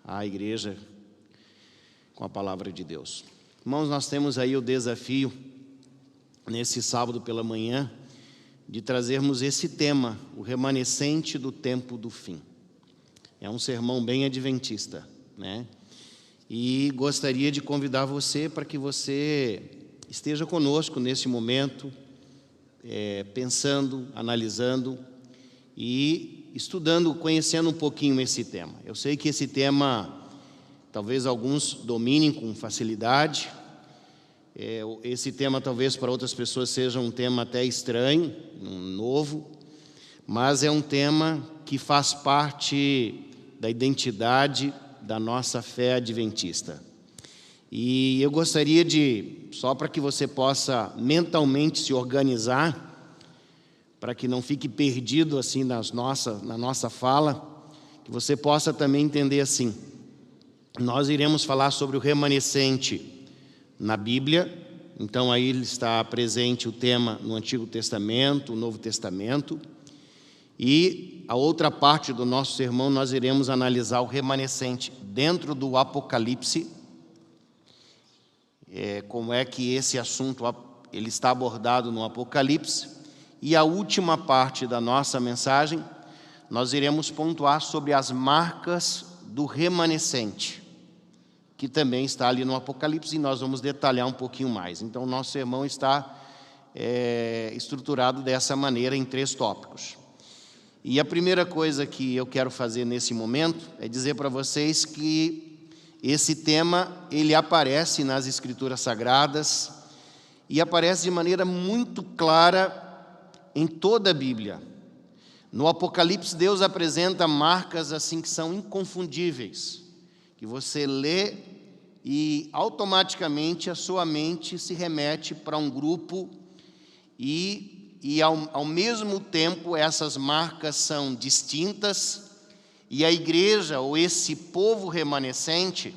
à igreja com a palavra de Deus. Irmãos, nós temos aí o desafio, nesse sábado pela manhã, de trazermos esse tema, o remanescente do tempo do fim. É um sermão bem adventista, né? E gostaria de convidar você para que você esteja conosco nesse momento, pensando, analisando e estudando, conhecendo um pouquinho esse tema. Eu sei que esse tema, talvez alguns dominem com facilidade. Esse tema talvez para outras pessoas seja um tema até estranho, novo, mas é um tema que faz parte da identidade da nossa fé adventista. E eu gostaria só para que você possa mentalmente se organizar, para que não fique perdido assim na nossa fala, que você possa também entender assim. Nós iremos falar sobre o remanescente na Bíblia, então aí está presente o tema no Antigo Testamento, o Novo Testamento, e a outra parte do nosso sermão nós iremos analisar o remanescente dentro do Apocalipse, como é que esse assunto ele está abordado no Apocalipse, e a última parte da nossa mensagem nós iremos pontuar sobre as marcas do remanescente, que também está ali no Apocalipse, e nós vamos detalhar um pouquinho mais. Então, o nosso sermão está estruturado dessa maneira em 3 tópicos. E a primeira coisa que eu quero fazer nesse momento é dizer para vocês que esse tema, ele aparece nas Escrituras Sagradas e aparece de maneira muito clara em toda a Bíblia. No Apocalipse, Deus apresenta marcas assim que são inconfundíveis, que você lê e automaticamente a sua mente se remete para um grupo e ao mesmo tempo essas marcas são distintas, e a igreja, ou esse povo remanescente,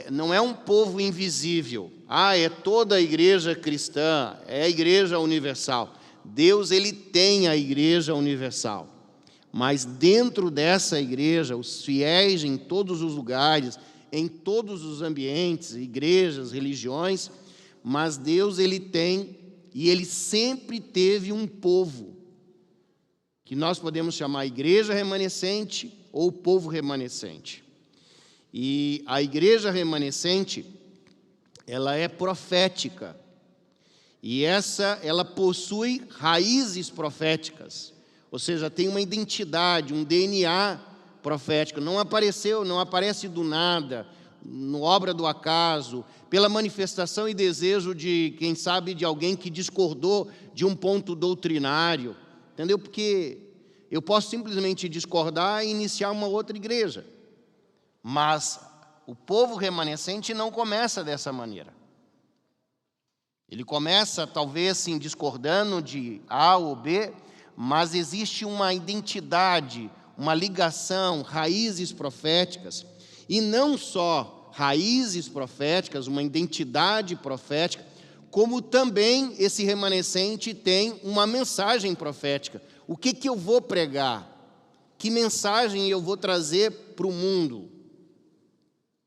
não é um povo invisível. É toda a igreja cristã, é a igreja universal. Deus, ele tem a igreja universal, mas dentro dessa igreja, os fiéis em todos os lugares, em todos os ambientes, igrejas, religiões, mas Deus, ele tem e ele sempre teve um povo, que nós podemos chamar igreja remanescente ou povo remanescente. E a igreja remanescente, ela é profética, e ela possui raízes proféticas, ou seja, tem uma identidade, um DNA profético. Não aparece do nada, no obra do acaso, pela manifestação e desejo de, quem sabe, de alguém que discordou de um ponto doutrinário, entendeu? Porque eu posso simplesmente discordar e iniciar uma outra igreja, mas o povo remanescente não começa dessa maneira. Ele começa, talvez, sim, discordando de A ou B, mas existe uma identidade, uma ligação, raízes proféticas, e não só raízes proféticas, uma identidade profética, como também esse remanescente tem uma mensagem profética. O que eu vou pregar? Que mensagem eu vou trazer para o mundo?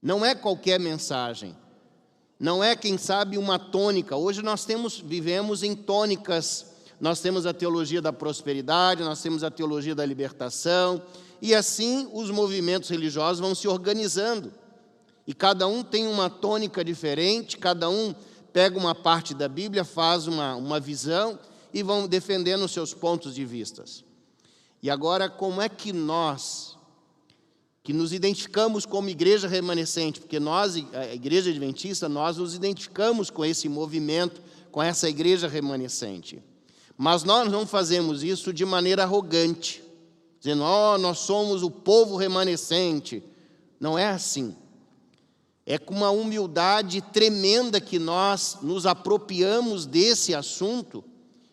Não é qualquer mensagem, não é, quem sabe, uma tônica. Hoje nós vivemos em tônicas. Nós temos a teologia da prosperidade, nós temos a teologia da libertação, e assim os movimentos religiosos vão se organizando. E cada um tem uma tônica diferente, cada um pega uma parte da Bíblia, faz uma visão e vão defendendo os seus pontos de vista. E agora, como é que nós, que nos identificamos como igreja remanescente, porque nós, a igreja adventista, nós nos identificamos com esse movimento, com essa igreja remanescente. Mas nós não fazemos isso de maneira arrogante, dizendo, nós somos o povo remanescente. Não é assim. É com uma humildade tremenda que nós nos apropriamos desse assunto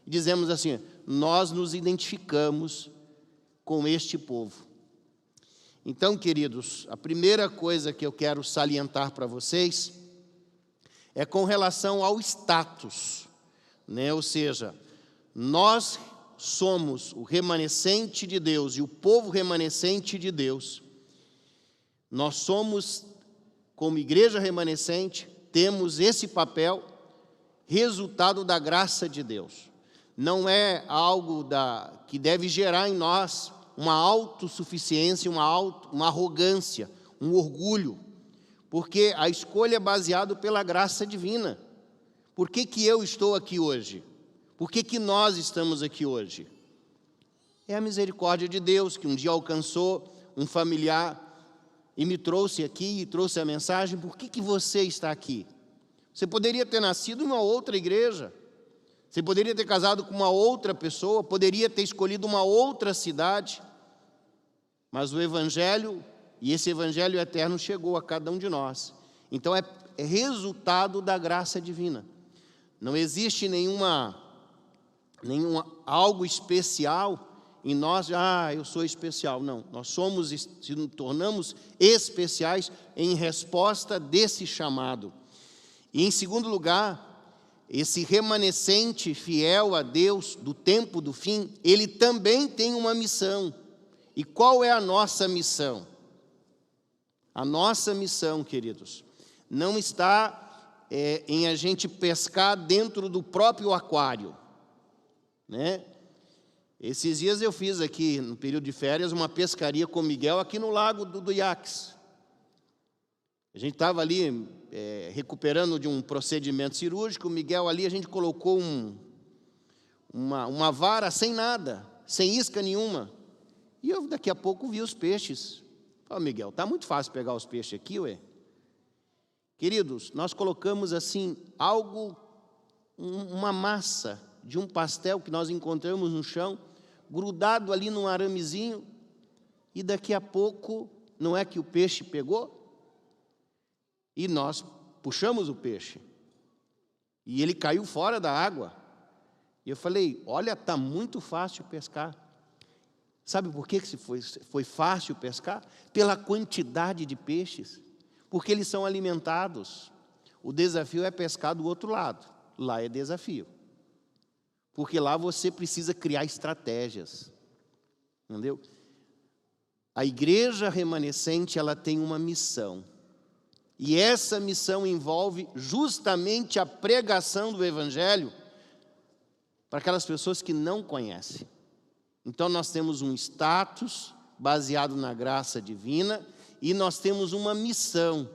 e dizemos assim, nós nos identificamos com este povo. Então, queridos, a primeira coisa que eu quero salientar para vocês é com relação ao status, né? Ou seja, nós somos o remanescente de Deus e o povo remanescente de Deus. Nós somos, como igreja remanescente, temos esse papel, resultado da graça de Deus. Não é algo que deve gerar em nós uma autossuficiência, uma arrogância, um orgulho, porque a escolha é baseada pela graça divina. Por que eu estou aqui hoje? Por que nós estamos aqui hoje? É a misericórdia de Deus, que um dia alcançou um familiar e me trouxe aqui, e trouxe a mensagem. Por que você está aqui? Você poderia ter nascido em uma outra igreja, você poderia ter casado com uma outra pessoa, poderia ter escolhido uma outra cidade, mas o Evangelho, e esse Evangelho eterno, chegou a cada um de nós. Então é resultado da graça divina. Não existe nenhum algo especial em nós, eu sou especial. Não, nós nos tornamos especiais em resposta desse chamado. E em segundo lugar, esse remanescente fiel a Deus do tempo do fim, ele também tem uma missão. E qual é a nossa missão? A nossa missão, queridos, não está em a gente pescar dentro do próprio aquário, né? Esses dias eu fiz aqui, no período de férias, uma pescaria com o Miguel aqui no lago do Iaques. A gente estava ali recuperando de um procedimento cirúrgico. O Miguel ali, a gente colocou uma vara sem nada, sem isca nenhuma. E eu daqui a pouco vi os peixes. Miguel, está muito fácil pegar os peixes aqui, ué. Queridos, nós colocamos assim uma massa de um pastel que nós encontramos no chão, grudado ali num aramezinho, e daqui a pouco, não é que o peixe pegou? E nós puxamos o peixe, e ele caiu fora da água. E eu falei, olha, está muito fácil pescar. Sabe por que foi fácil pescar? Pela quantidade de peixes, porque eles são alimentados. O desafio é pescar do outro lado, lá é desafio. Porque lá você precisa criar estratégias, entendeu? A igreja remanescente, ela tem uma missão. E essa missão envolve justamente a pregação do Evangelho para aquelas pessoas que não conhecem. Então nós temos um status baseado na graça divina e nós temos uma missão.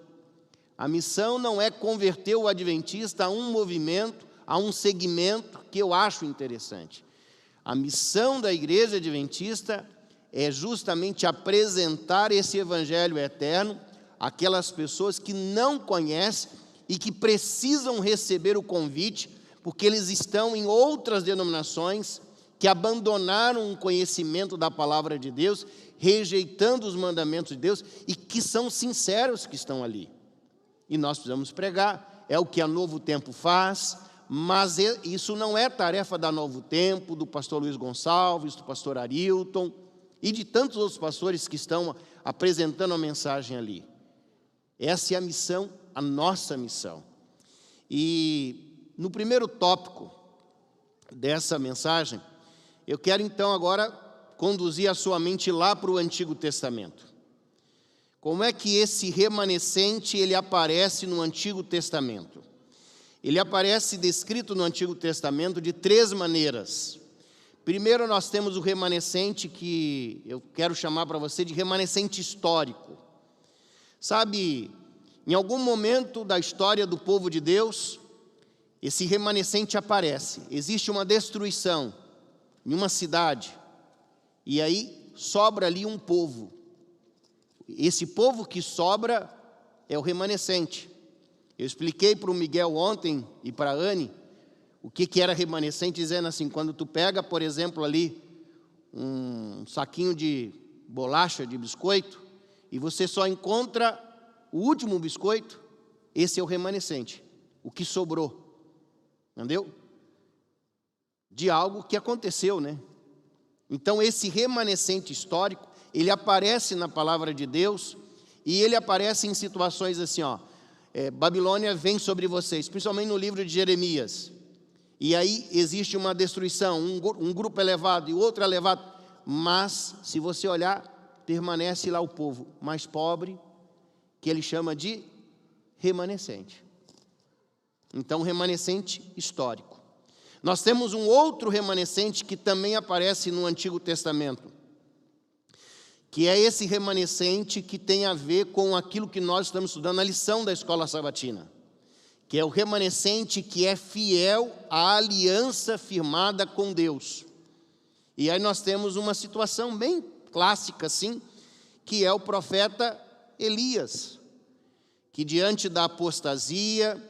A missão não é converter o adventista a um movimento, a um segmento que eu acho interessante. A missão da igreja adventista é justamente apresentar esse Evangelho eterno àquelas pessoas que não conhecem e que precisam receber o convite, porque eles estão em outras denominações que abandonaram o conhecimento da palavra de Deus, rejeitando os mandamentos de Deus, e que são sinceros que estão ali. E nós precisamos pregar, é o que a Novo Tempo faz, mas isso não é tarefa da Novo Tempo, do pastor Luiz Gonçalves, do pastor Arilton, e de tantos outros pastores que estão apresentando a mensagem ali. Essa é a missão, a nossa missão. E no primeiro tópico dessa mensagem, eu quero então agora conduzir a sua mente lá para o Antigo Testamento. Como é que esse remanescente ele aparece no Antigo Testamento? Ele aparece descrito no Antigo Testamento de 3 maneiras. Primeiro nós temos o remanescente que eu quero chamar para você de remanescente histórico. Sabe, em algum momento da história do povo de Deus, esse remanescente aparece. Existe uma destruição em uma cidade, e aí sobra ali um povo. Esse povo que sobra é o remanescente. Eu expliquei para o Miguel ontem e para a Anne o que era remanescente, dizendo assim, quando tu pega, por exemplo, ali um saquinho de bolacha, de biscoito, e você só encontra o último biscoito, esse é o remanescente, o que sobrou, entendeu? De algo que aconteceu, né? Então esse remanescente histórico, ele aparece na palavra de Deus, e ele aparece em situações assim, Babilônia vem sobre vocês, principalmente no livro de Jeremias, e aí existe uma destruição, um grupo é levado e o outro é levado, mas se você olhar, permanece lá o povo mais pobre, que ele chama de remanescente. Então, remanescente histórico. Nós temos um outro remanescente que também aparece no Antigo Testamento, que é esse remanescente que tem a ver com aquilo que nós estamos estudando na lição da escola sabatina, que é o remanescente que é fiel à aliança firmada com Deus. E aí nós temos uma situação bem clássica, assim, que é o profeta Elias, que diante da apostasia,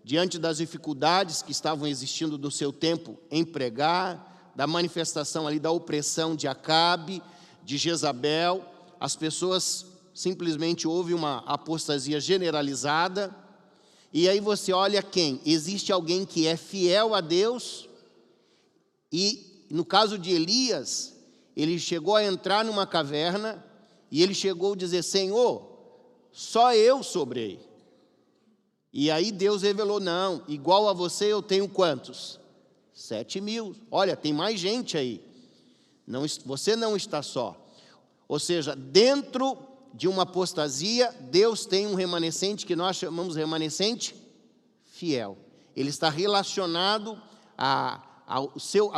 diante das dificuldades que estavam existindo do seu tempo em pregar, da manifestação ali da opressão de Acabe, de Jezabel, as pessoas simplesmente houve uma apostasia generalizada. E aí você olha quem? Existe alguém que é fiel a Deus, e no caso de Elias, ele chegou a entrar numa caverna, e ele chegou a dizer: Senhor, só eu sobrei. E aí Deus revelou: não, igual a você eu tenho quantos? 7.000. Olha, tem mais gente aí. Não, você não está só. Ou seja, dentro de uma apostasia, Deus tem um remanescente que nós chamamos de remanescente fiel. Ele está relacionado à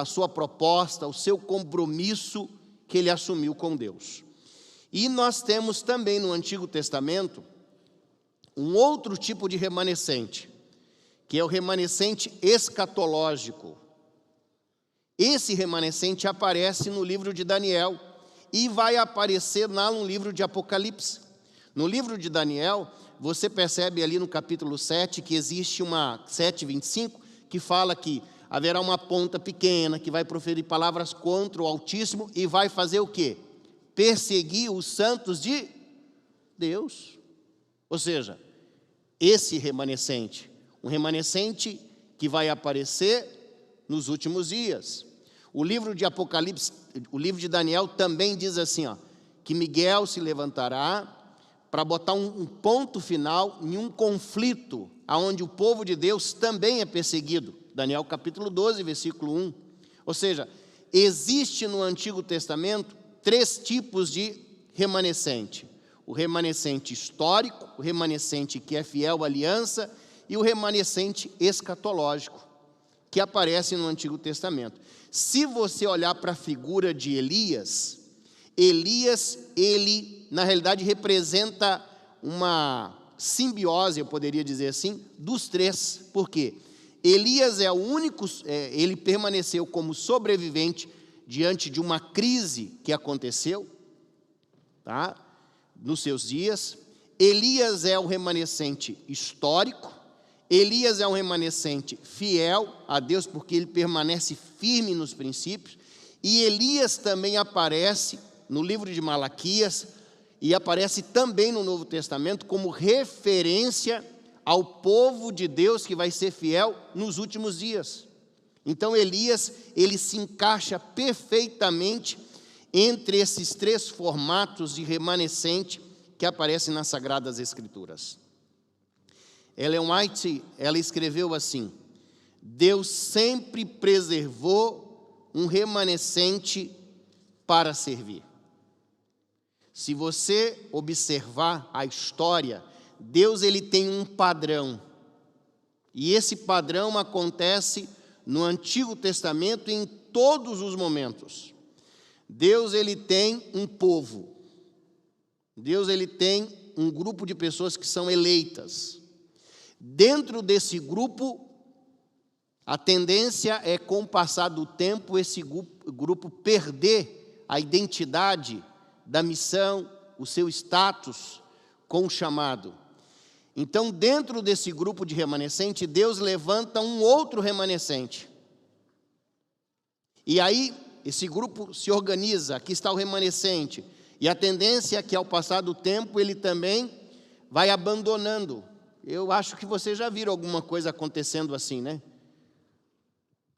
sua proposta, ao seu compromisso que ele assumiu com Deus. E nós temos também no Antigo Testamento um outro tipo de remanescente, que é o remanescente escatológico. Esse remanescente aparece no livro de Daniel e vai aparecer lá no livro de Apocalipse. No livro de Daniel, você percebe ali no capítulo 7 que existe uma 7:25, que fala que haverá uma ponta pequena que vai proferir palavras contra o Altíssimo e vai fazer o quê? Perseguir os santos de Deus. Ou seja, esse remanescente, um remanescente que vai aparecer nos últimos dias. O livro de Apocalipse, o livro de Daniel também diz assim, que Miguel se levantará para botar um ponto final em um conflito onde o povo de Deus também é perseguido. Daniel capítulo 12, versículo 1. Ou seja, existe no Antigo Testamento 3 tipos de remanescente: o remanescente histórico, o remanescente que é fiel à aliança e o remanescente escatológico, que aparece no Antigo Testamento. Se você olhar para a figura de Elias, ele na realidade representa uma simbiose, eu poderia dizer assim, dos 3. Por quê? Elias é o único, ele permaneceu como sobrevivente diante de uma crise que aconteceu, tá? Nos seus dias. Elias é o remanescente histórico. Elias é um remanescente fiel a Deus, porque ele permanece firme nos princípios. E Elias também aparece no livro de Malaquias e aparece também no Novo Testamento como referência ao povo de Deus que vai ser fiel nos últimos dias. Então Elias, ele se encaixa perfeitamente entre esses 3 formatos de remanescente que aparecem nas Sagradas Escrituras. Ellen White, ela escreveu assim: Deus sempre preservou um remanescente para servir. Se você observar a história, Deus ele tem um padrão. E esse padrão acontece no Antigo Testamento em todos os momentos. Deus ele tem um povo. Deus ele tem um grupo de pessoas que são eleitas. Dentro desse grupo, a tendência é, com o passar do tempo, esse grupo perder a identidade da missão, o seu status com o chamado. Então, dentro desse grupo de remanescente, Deus levanta um outro remanescente. E aí, esse grupo se organiza, aqui está o remanescente. E a tendência é que, ao passar do tempo, ele também vai abandonando. Eu acho que vocês já viram alguma coisa acontecendo assim, né?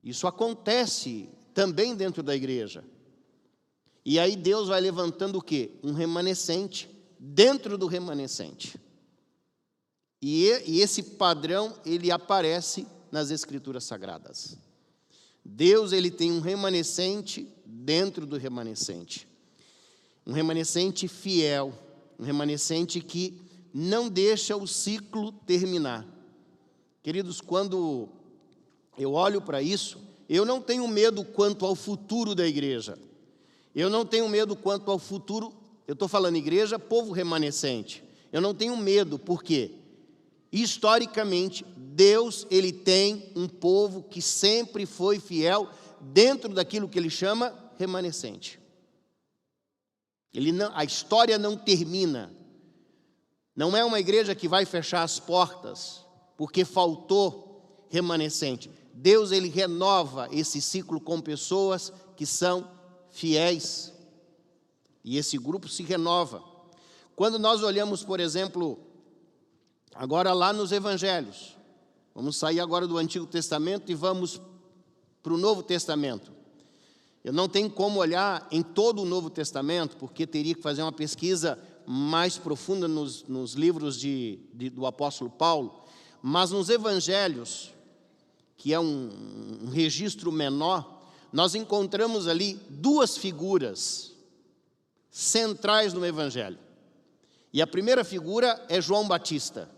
Isso acontece também dentro da igreja. E aí Deus vai levantando o quê? Um remanescente dentro do remanescente. E esse padrão, ele aparece nas Escrituras Sagradas. Deus, ele tem um remanescente dentro do remanescente. Um remanescente fiel, um remanescente que não deixa o ciclo terminar. Queridos, quando eu olho para isso, eu não tenho medo quanto ao futuro da igreja. Eu não tenho medo quanto ao futuro, eu estou falando igreja, povo remanescente. Eu não tenho medo, porque historicamente Deus, Ele tem um povo que sempre foi fiel dentro daquilo que Ele chama remanescente. A história não termina. Não é uma igreja que vai fechar as portas porque faltou remanescente. Deus, Ele renova esse ciclo com pessoas que são fiéis. E esse grupo se renova. Quando nós olhamos, por exemplo, agora lá nos evangelhos, vamos sair agora do Antigo Testamento e vamos para o Novo Testamento. Eu não tenho como olhar em todo o Novo Testamento, porque teria que fazer uma pesquisa mais profunda nos livros do apóstolo Paulo, mas nos evangelhos, que é um registro menor, nós encontramos ali duas figuras centrais no evangelho. E a primeira figura é João Batista.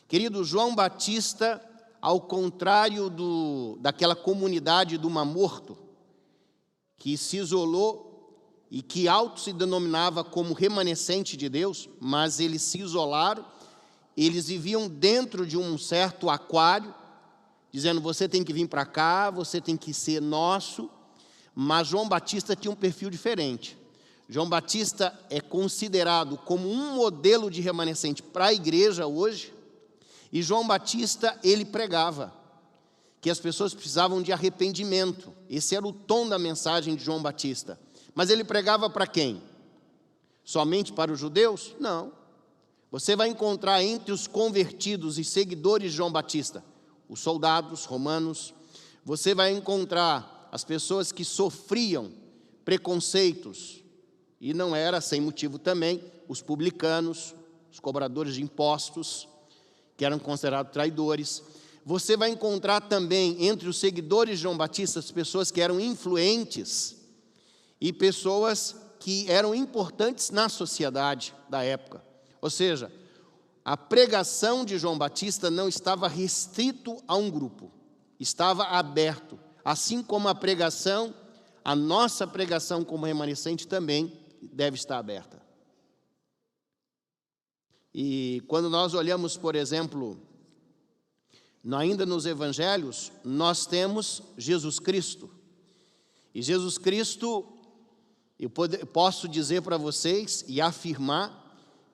Querido, João Batista, ao contrário daquela comunidade do Mar Morto, que se isolou e que auto se denominava como remanescente de Deus, mas eles se isolaram, eles viviam dentro de um certo aquário, dizendo, você tem que vir para cá, você tem que ser nosso, mas João Batista tinha um perfil diferente. João Batista é considerado como um modelo de remanescente para a igreja hoje, e João Batista, ele pregava que as pessoas precisavam de arrependimento. Esse era o tom da mensagem de João Batista. Mas ele pregava para quem? Somente para os judeus? Não. Você vai encontrar entre os convertidos e seguidores de João Batista, os soldados romanos, você vai encontrar as pessoas que sofriam preconceitos, e não era sem motivo também, os publicanos, os cobradores de impostos, que eram considerados traidores. Você vai encontrar também entre os seguidores de João Batista as pessoas que eram influentes e pessoas que eram importantes na sociedade da época. Ou seja, a pregação de João Batista não estava restrito a um grupo, estava aberto, assim como a nossa pregação como remanescente também deve estar aberta. E quando nós olhamos, por exemplo, ainda nos evangelhos, nós temos Jesus Cristo. E Jesus Cristo, eu posso dizer para vocês e afirmar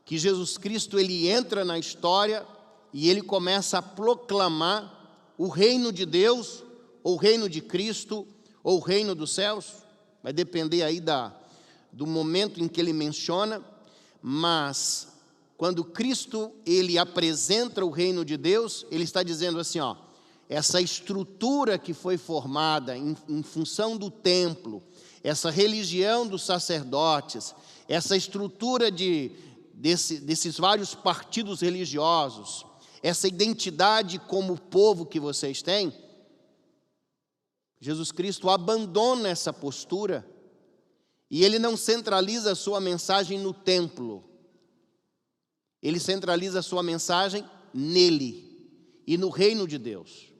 que Jesus Cristo, ele entra na história e ele começa a proclamar o reino de Deus, ou o reino de Cristo, ou o reino dos céus. Vai depender aí do momento em que ele menciona, mas quando Cristo, ele apresenta o reino de Deus, ele está dizendo assim, ó, essa estrutura que foi formada em função do templo, essa religião dos sacerdotes, essa estrutura desses vários partidos religiosos, essa identidade como povo que vocês têm, Jesus Cristo abandona essa postura e ele não centraliza a sua mensagem no templo, ele centraliza a sua mensagem nele e no reino de Deus.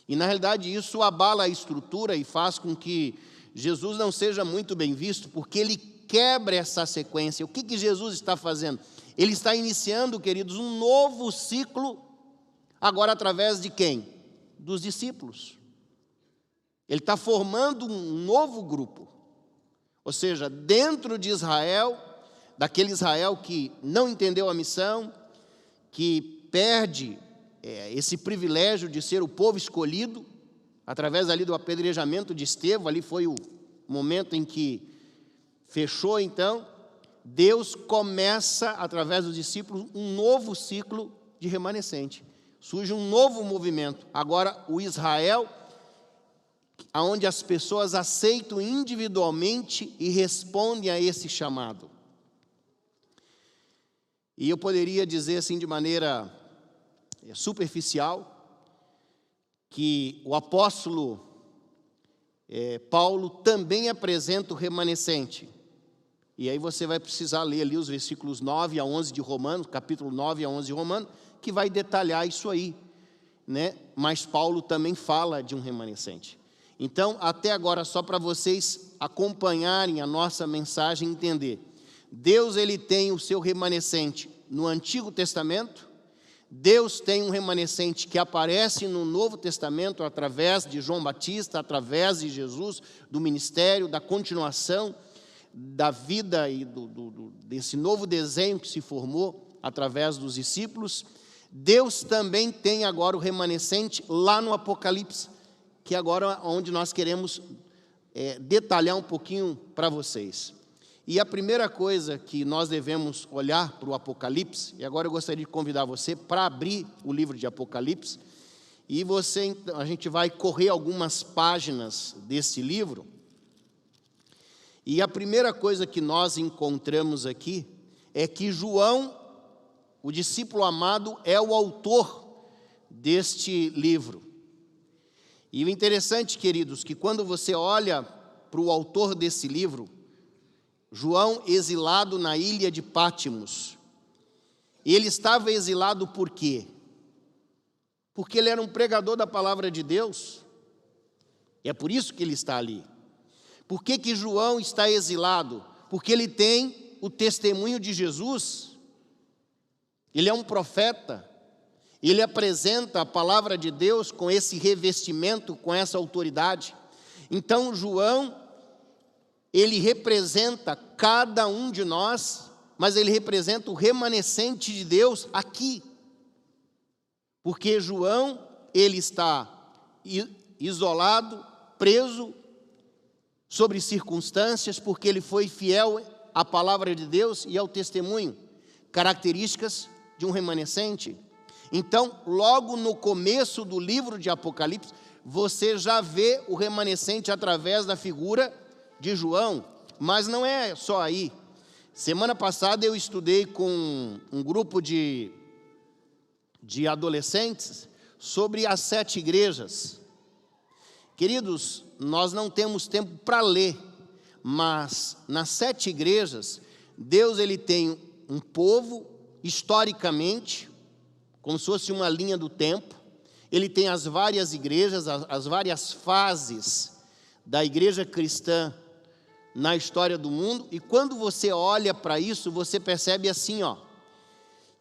E na realidade isso abala a estrutura e faz com que Jesus não seja muito bem visto, porque ele quebra essa sequência. O que Jesus está fazendo? Ele está iniciando, queridos, um novo ciclo, agora através de quem? Dos discípulos. Ele está formando um novo grupo, ou seja, dentro de Israel, daquele Israel que não entendeu a missão, que perde esse privilégio de ser o povo escolhido, através ali do apedrejamento de Estevão, ali foi o momento em que fechou. Então, Deus começa, através dos discípulos, um novo ciclo de remanescente. Surge um novo movimento. Agora, o Israel, onde as pessoas aceitam individualmente e respondem a esse chamado. E eu poderia dizer assim de maneira superficial, que o apóstolo Paulo também apresenta o remanescente E aí você vai precisar ler ali os versículos 9 a 11 de Romanos, capítulo 9 a 11 de Romanos, que vai detalhar isso aí, né? Mas Paulo também fala de um remanescente. Então, até agora, só para vocês acompanharem a nossa mensagem e entender. Deus, ele tem o seu remanescente no Antigo Testamento. Deus tem um remanescente que aparece no Novo Testamento através de João Batista, através de Jesus, do ministério, da continuação da vida e desse novo desenho que se formou através dos discípulos. Deus também tem agora o remanescente lá no Apocalipse, que agora é onde nós queremos detalhar um pouquinho para vocês. E a primeira coisa que nós devemos olhar para o Apocalipse, e agora eu gostaria de convidar você para abrir o livro de Apocalipse, e a gente vai correr algumas páginas desse livro, e a primeira coisa que nós encontramos aqui é que João, o discípulo amado, é o autor deste livro. E o interessante, queridos, que quando você olha para o autor desse livro, João, exilado na ilha de Pátimos, ele estava exilado por quê? Porque ele era um pregador da palavra de Deus. É por isso que ele está ali. Por que João está exilado? Porque ele tem o testemunho de Jesus. Ele é um profeta. Ele apresenta a palavra de Deus com esse revestimento, com essa autoridade. Então, João, ele representa cada um de nós, mas ele representa o remanescente de Deus aqui. Porque João, ele está isolado, preso, sobre circunstâncias, porque ele foi fiel à palavra de Deus e ao testemunho, características de um remanescente. Então, logo no começo do livro de Apocalipse, você já vê o remanescente através da figura de João, mas não é só aí. Semana passada eu estudei com um grupo de adolescentes sobre as 7 igrejas. Queridos, nós não temos tempo para ler, mas nas 7 igrejas, Deus, ele tem um povo, historicamente, como se fosse uma linha do tempo. Ele tem as várias igrejas, as várias fases da igreja cristã na história do mundo, e quando você olha para isso, você percebe assim,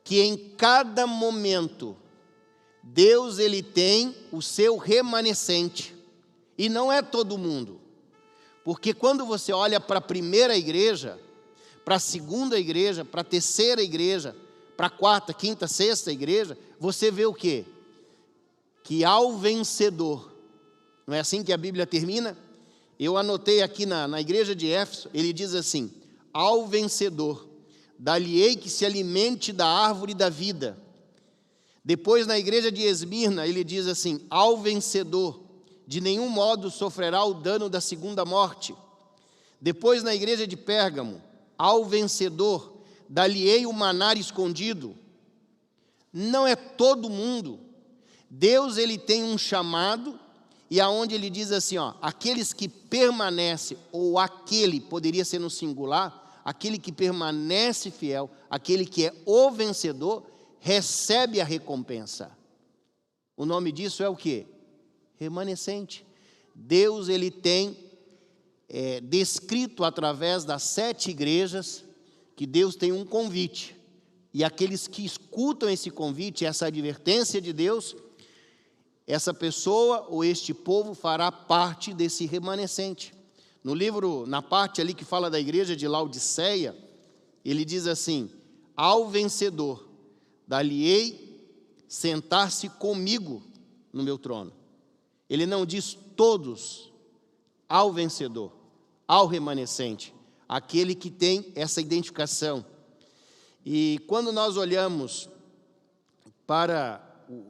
que em cada momento, Deus, ele tem o seu remanescente. E não é todo mundo, porque quando você olha para a primeira igreja, para a segunda igreja, para a terceira igreja, para a quarta, quinta, sexta igreja, você vê o quê? Que ao vencedor, não é assim que a Bíblia termina? Eu anotei aqui na igreja de Éfeso, ele diz assim: ao vencedor, dar-lhe-ei que se alimente da árvore da vida. Depois na igreja de Esmirna, ele diz assim: ao vencedor, de nenhum modo sofrerá o dano da segunda morte. Depois na igreja de Pérgamo, ao vencedor, dar-lhe-ei o maná escondido. Não é todo mundo. Deus, ele tem um chamado, e aonde ele diz assim, aqueles que permanecem, ou aquele, poderia ser no singular, aquele que permanece fiel, aquele que é o vencedor, recebe a recompensa. O nome disso é o quê? Remanescente. Deus, ele tem descrito através das 7 igrejas, que Deus tem um convite, e aqueles que escutam esse convite, essa advertência de Deus, essa pessoa ou este povo fará parte desse remanescente. No livro, na parte ali que fala da igreja de Laodiceia, ele diz assim: ao vencedor, dar-lhe-ei sentar-se comigo no meu trono. Ele não diz todos, ao vencedor, ao remanescente, aquele que tem essa identificação. E quando nós olhamos para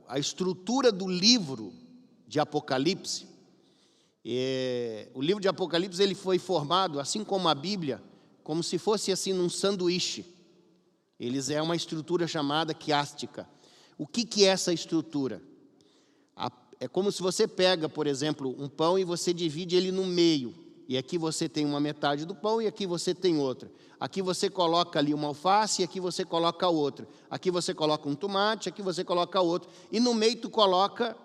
a estrutura do livro de Apocalipse, o livro de Apocalipse, ele foi formado, assim como a Bíblia, como se fosse assim num sanduíche. Eles é uma estrutura chamada quiástica. O que é essa estrutura? É como se você pega, por exemplo, um pão e você divide ele no meio. E aqui você tem uma metade do pão e aqui você tem outra. Aqui você coloca ali uma alface e aqui você coloca outra. Aqui você coloca um tomate, aqui você coloca outro. E no meio tu coloca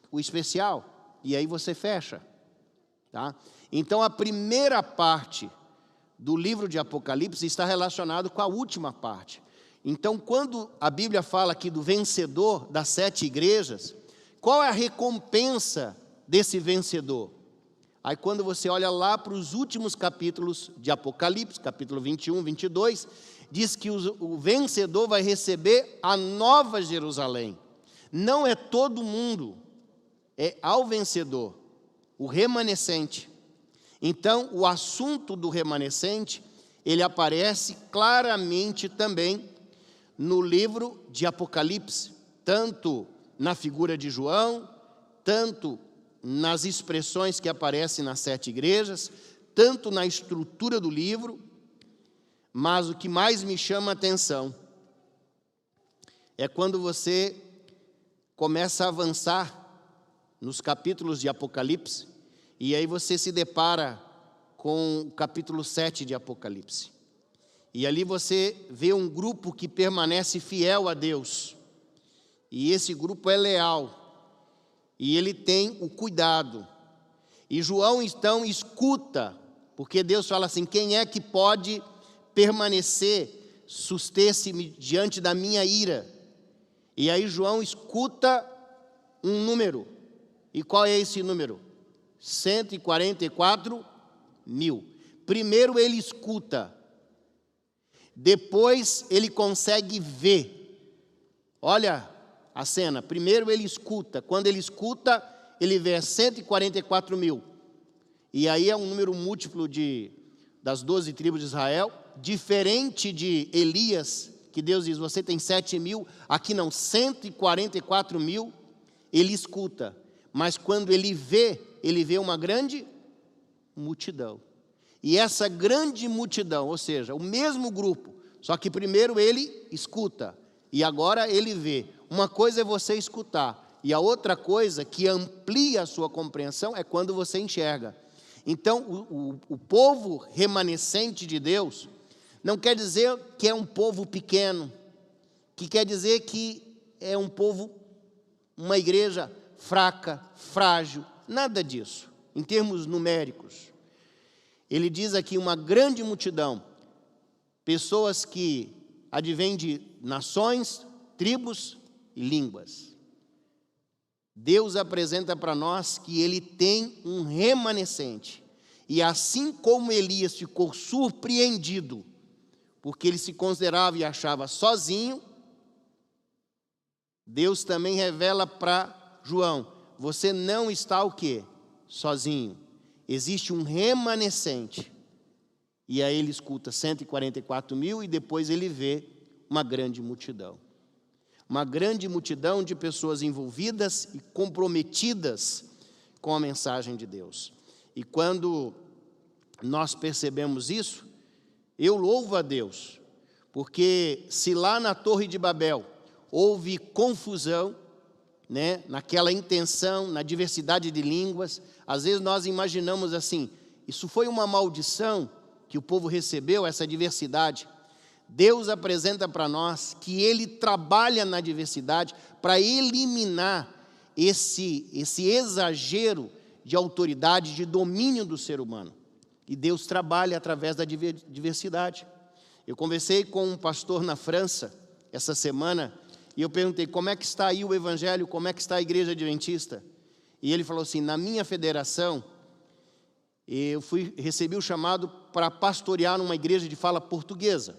o especial. E aí você fecha. Tá? Então a primeira parte do livro de Apocalipse está relacionado com a última parte. Então quando a Bíblia fala aqui do vencedor das 7 igrejas, qual é a recompensa desse vencedor? Aí quando você olha lá para os últimos capítulos de Apocalipse, capítulo 21, 22, diz que o vencedor vai receber a nova Jerusalém. Não é todo mundo, é ao vencedor, o remanescente. Então, o assunto do remanescente, ele aparece claramente também no livro de Apocalipse, tanto na figura de João, tanto nas expressões que aparecem nas 7 igrejas, tanto na estrutura do livro, mas o que mais me chama a atenção é quando você começa a avançar nos capítulos de Apocalipse, e aí você se depara com o capítulo 7 de Apocalipse. E ali você vê um grupo que permanece fiel a Deus, e esse grupo é leal, e ele tem o cuidado. E João então escuta, porque Deus fala assim: quem é que pode permanecer, suster-se-me diante da minha ira? E aí João escuta um número. E qual é esse número? 144 mil. Primeiro ele escuta, depois ele consegue ver. Olha a cena, primeiro ele escuta, quando ele escuta, ele vê 144 mil, e aí é um número múltiplo das 12 tribos de Israel, diferente de Elias, que Deus diz, você tem 7 mil, aqui não, 144 mil, ele escuta, mas quando ele vê uma grande multidão, e essa grande multidão, ou seja, o mesmo grupo, só que primeiro ele escuta, e agora ele vê. Uma coisa é você escutar, e a outra coisa que amplia a sua compreensão é quando você enxerga. Então, o povo remanescente de Deus não quer dizer que é um povo pequeno, que quer dizer que é um povo, uma igreja fraca, frágil, nada disso, em termos numéricos. Ele diz aqui uma grande multidão, pessoas que advêm de nações, tribos e línguas. Deus apresenta para nós que ele tem um remanescente. E assim como Elias ficou surpreendido, porque ele se considerava e achava sozinho, Deus também revela para João, você não está o quê? Sozinho. Existe um remanescente. E aí ele escuta 144 mil e depois ele vê uma grande multidão. Uma grande multidão de pessoas envolvidas e comprometidas com a mensagem de Deus. E quando nós percebemos isso, eu louvo a Deus, porque se lá na Torre de Babel houve confusão, né, naquela intenção, na diversidade de línguas, às vezes nós imaginamos assim, isso foi uma maldição que o povo recebeu, essa diversidade. Deus apresenta para nós que ele trabalha na diversidade para eliminar esse exagero de autoridade, de domínio do ser humano. E Deus trabalha através da diversidade. Eu conversei com um pastor na França essa semana e eu perguntei, como é que está aí o evangelho, como é que está a igreja adventista? E ele falou assim, na minha federação, eu recebi o chamado para pastorear numa igreja de fala portuguesa.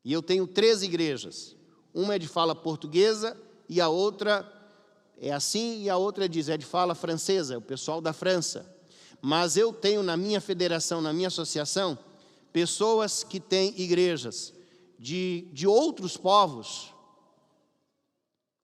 E eu tenho 3 igrejas. Uma é de fala portuguesa e a outra é assim e a outra é de fala francesa, o pessoal da França. Mas eu tenho na minha federação, na minha associação, pessoas que têm igrejas de outros povos,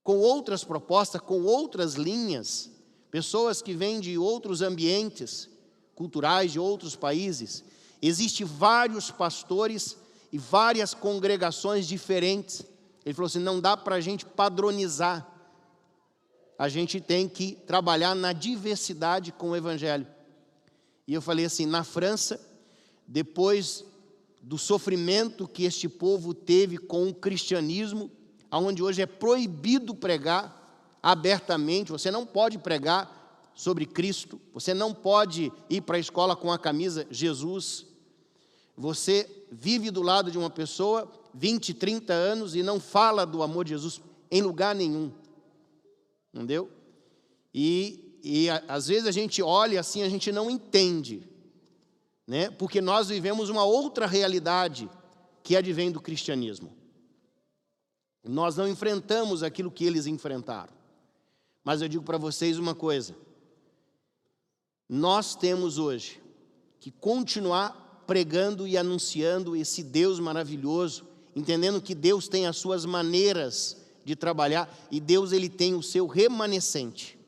com outras propostas, com outras linhas, pessoas que vêm de outros ambientes culturais, de outros países. Existem vários pastores e várias congregações diferentes. Ele falou assim, não dá para a gente padronizar, a gente tem que trabalhar na diversidade com o evangelho. E eu falei assim, na França, depois do sofrimento que este povo teve com o cristianismo, onde hoje é proibido pregar abertamente, você não pode pregar sobre Cristo, você não pode ir para a escola com a camisa Jesus, você vive do lado de uma pessoa 20, 30 anos e não fala do amor de Jesus em lugar nenhum, entendeu? E às vezes a gente olha assim, a gente não entende, né? Porque nós vivemos uma outra realidade que advém do cristianismo. Nós não enfrentamos aquilo que eles enfrentaram. Mas eu digo para vocês uma coisa, nós temos hoje que continuar pregando e anunciando esse Deus maravilhoso, entendendo que Deus tem as suas maneiras de trabalhar, e Deus ele tem o seu remanescente.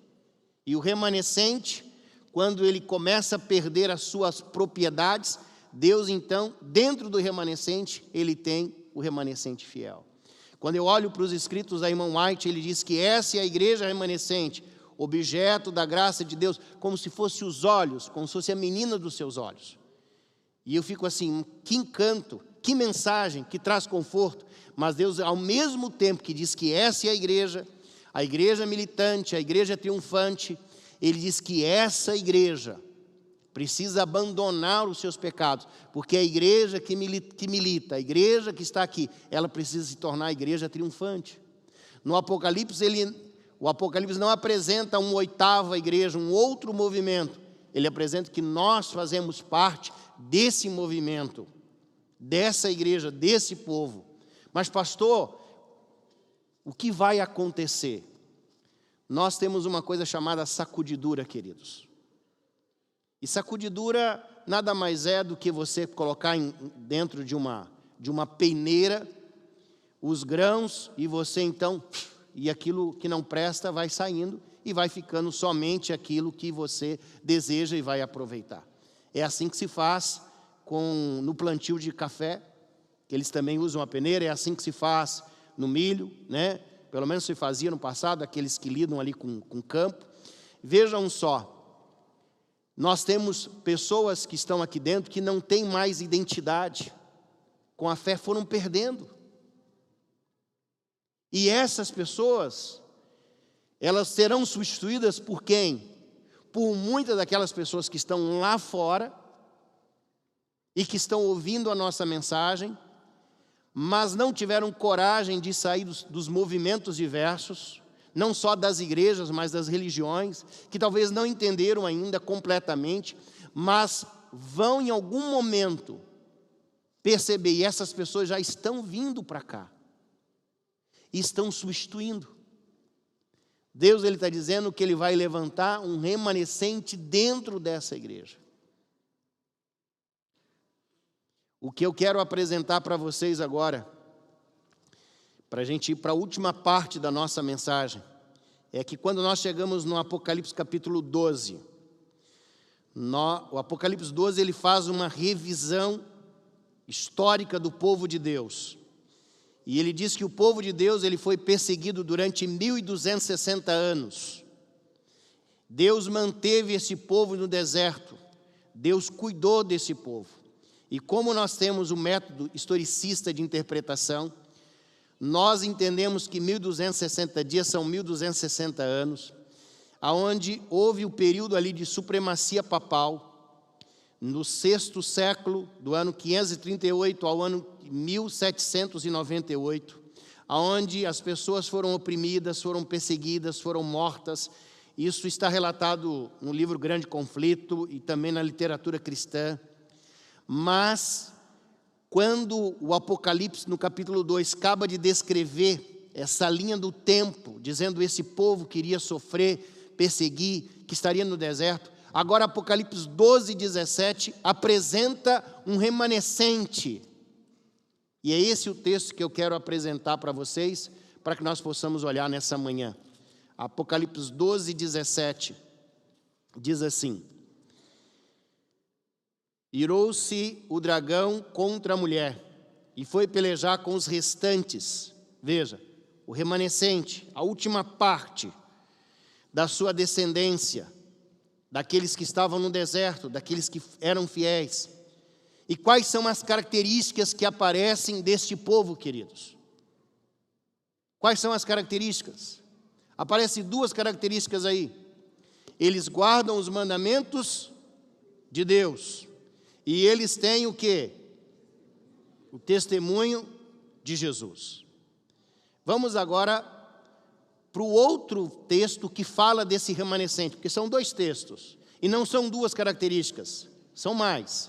E o remanescente, quando ele começa a perder as suas propriedades, Deus então, dentro do remanescente, ele tem o remanescente fiel. Quando eu olho para os escritos da irmã White, ele diz que essa é a igreja remanescente, objeto da graça de Deus, como se fosse os olhos, como se fosse a menina dos seus olhos. E eu fico assim, que encanto, que mensagem, que traz conforto. Mas Deus, ao mesmo tempo que diz que essa é a igreja militante, a igreja triunfante, Ele diz que essa igreja precisa abandonar os seus pecados, porque a igreja que milita, a igreja que está aqui, ela precisa se tornar a igreja triunfante. No Apocalipse, o Apocalipse não apresenta uma oitava igreja, um outro movimento. Ele apresenta que nós fazemos parte desse movimento, dessa igreja, desse povo. Mas pastor, o que vai acontecer? Nós temos uma coisa chamada sacudidura, queridos. E sacudidura nada mais é do que você colocar dentro de uma peneira os grãos e você então, e aquilo que não presta vai saindo e vai ficando somente aquilo que você deseja e vai aproveitar. É assim que se faz no plantio de café, que eles também usam a peneira, é assim que se faz no milho, né? Pelo menos se fazia no passado, aqueles que lidam ali com campo. Vejam só, nós temos pessoas que estão aqui dentro que não têm mais identidade, com a fé foram perdendo. E essas pessoas, elas serão substituídas por quem? Por muitas daquelas pessoas que estão lá fora e que estão ouvindo a nossa mensagem, mas não tiveram coragem de sair dos movimentos diversos, não só das igrejas, mas das religiões, que talvez não entenderam ainda completamente, mas vão em algum momento perceber, e essas pessoas já estão vindo para cá, e estão substituindo. Deus está dizendo que Ele vai levantar um remanescente dentro dessa igreja. O que eu quero apresentar para vocês agora, para a gente ir para a última parte da nossa mensagem, é que quando nós chegamos no Apocalipse capítulo 12, o Apocalipse 12 ele faz uma revisão histórica do povo de Deus. E ele diz que o povo de Deus ele foi perseguido durante 1260 anos. Deus manteve esse povo no deserto. Deus cuidou desse povo. E como nós temos o método historicista de interpretação, nós entendemos que 1260 dias são 1260 anos, aonde houve o período ali de supremacia papal, no 6º século, do ano 538 ao ano 1798, aonde as pessoas foram oprimidas, foram perseguidas, foram mortas. Isso está relatado no livro Grande Conflito e também na literatura cristã. Mas, quando o Apocalipse, no capítulo 2, acaba de descrever essa linha do tempo, dizendo esse povo que iria sofrer, perseguir, que estaria no deserto, agora Apocalipse 12, 17, apresenta um remanescente. E é esse o texto que eu quero apresentar para vocês, para que nós possamos olhar nessa manhã. Apocalipse 12, 17, diz assim: irou-se o dragão contra a mulher, e foi pelejar com os restantes, veja, o remanescente, a última parte da sua descendência, daqueles que estavam no deserto, daqueles que eram fiéis. E quais são as características que aparecem deste povo, queridos? Quais são as características? Aparecem duas características aí. Eles guardam os mandamentos de Deus. E eles têm o quê? O testemunho de Jesus. Vamos agora para o outro texto que fala desse remanescente, porque são dois textos, e não são duas características, são mais.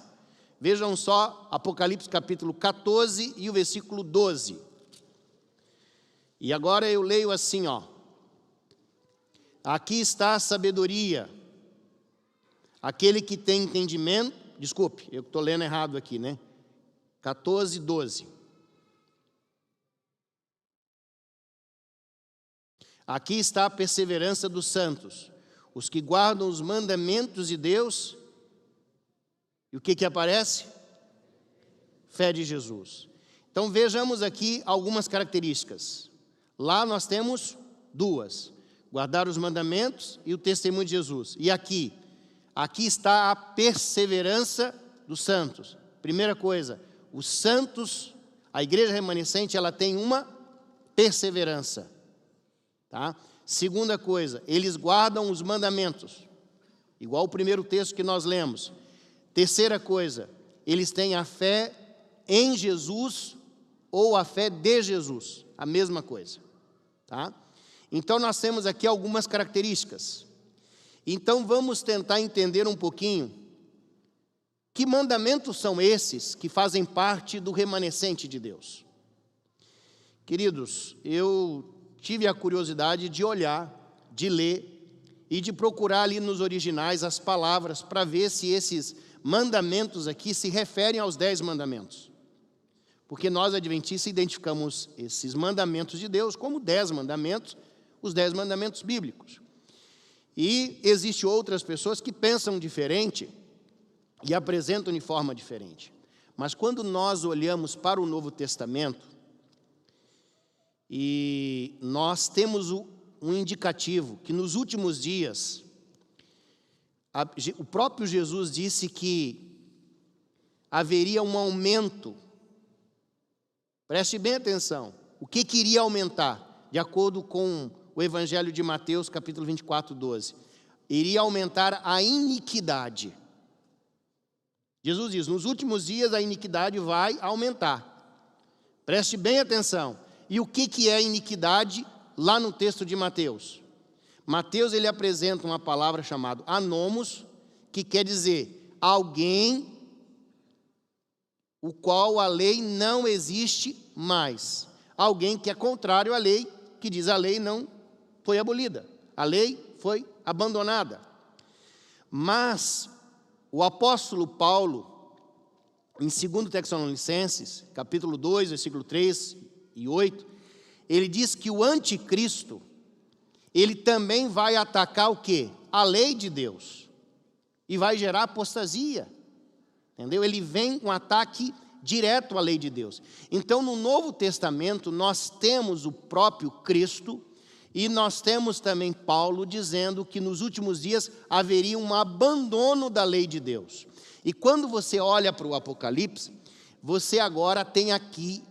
Vejam só Apocalipse capítulo 14 e o versículo 12. E agora eu leio assim, ó. Aqui está a sabedoria, aquele que tem entendimento, desculpe, eu estou lendo errado aqui, né? 14, 12. Aqui está a perseverança dos santos, os que guardam os mandamentos de Deus. E o que aparece? Fé de Jesus. Então vejamos aqui algumas características. Lá nós temos duas: guardar os mandamentos e o testemunho de Jesus. E aqui está a perseverança dos santos. Primeira coisa, os santos, a igreja remanescente, ela tem uma perseverança. Tá? Segunda coisa, eles guardam os mandamentos, igual o primeiro texto que nós lemos. Terceira coisa, eles têm a fé em Jesus ou a fé de Jesus, a mesma coisa. Tá? Então nós temos aqui algumas características. Então vamos tentar entender um pouquinho que mandamentos são esses que fazem parte do remanescente de Deus. Queridos, eu tive a curiosidade de olhar, de ler e de procurar ali nos originais as palavras para ver se esses mandamentos aqui se referem aos 10 mandamentos. Porque nós, adventistas, identificamos esses mandamentos de Deus como 10 mandamentos, os 10 mandamentos bíblicos. E existem outras pessoas que pensam diferente e apresentam de forma diferente. Mas quando nós olhamos para o Novo Testamento, e nós temos um indicativo que nos últimos dias, o próprio Jesus disse que haveria um aumento. Preste bem atenção, o que iria aumentar? De acordo com o Evangelho de Mateus, capítulo 24, 12. Iria aumentar a iniquidade. Jesus diz, nos últimos dias a iniquidade vai aumentar. Preste bem atenção. E o que é iniquidade lá no texto de Mateus? Mateus, ele apresenta uma palavra chamada anomos, que quer dizer alguém o qual a lei não existe mais. Alguém que é contrário à lei, que diz a lei não foi abolida, a lei foi abandonada. Mas o apóstolo Paulo, em 2 Tessalonicenses, capítulo 2, versículo 3 e 8, ele diz que o anticristo, ele também vai atacar o quê? A lei de Deus, e vai gerar apostasia, entendeu? Ele vem com um ataque direto à lei de Deus. Então, no Novo Testamento, nós temos o próprio Cristo, e nós temos também Paulo dizendo que nos últimos dias haveria um abandono da lei de Deus. E quando você olha para o Apocalipse, você agora tem aqui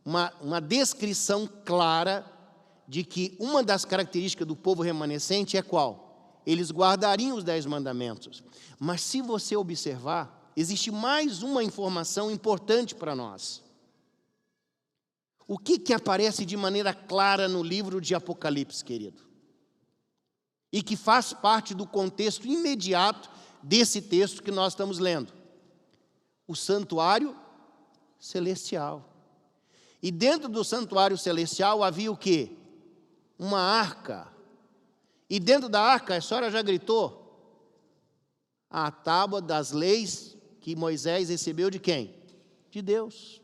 uma descrição clara de que uma das características do povo remanescente é qual? Eles guardariam os 10 mandamentos. Mas se você observar, existe mais uma informação importante para nós. O que aparece de maneira clara no livro de Apocalipse, querido? E que faz parte do contexto imediato desse texto que nós estamos lendo. O santuário celestial. E dentro do santuário celestial havia o quê? Uma arca. E dentro da arca, a senhora já gritou? A tábua das leis que Moisés recebeu de quem? De Deus.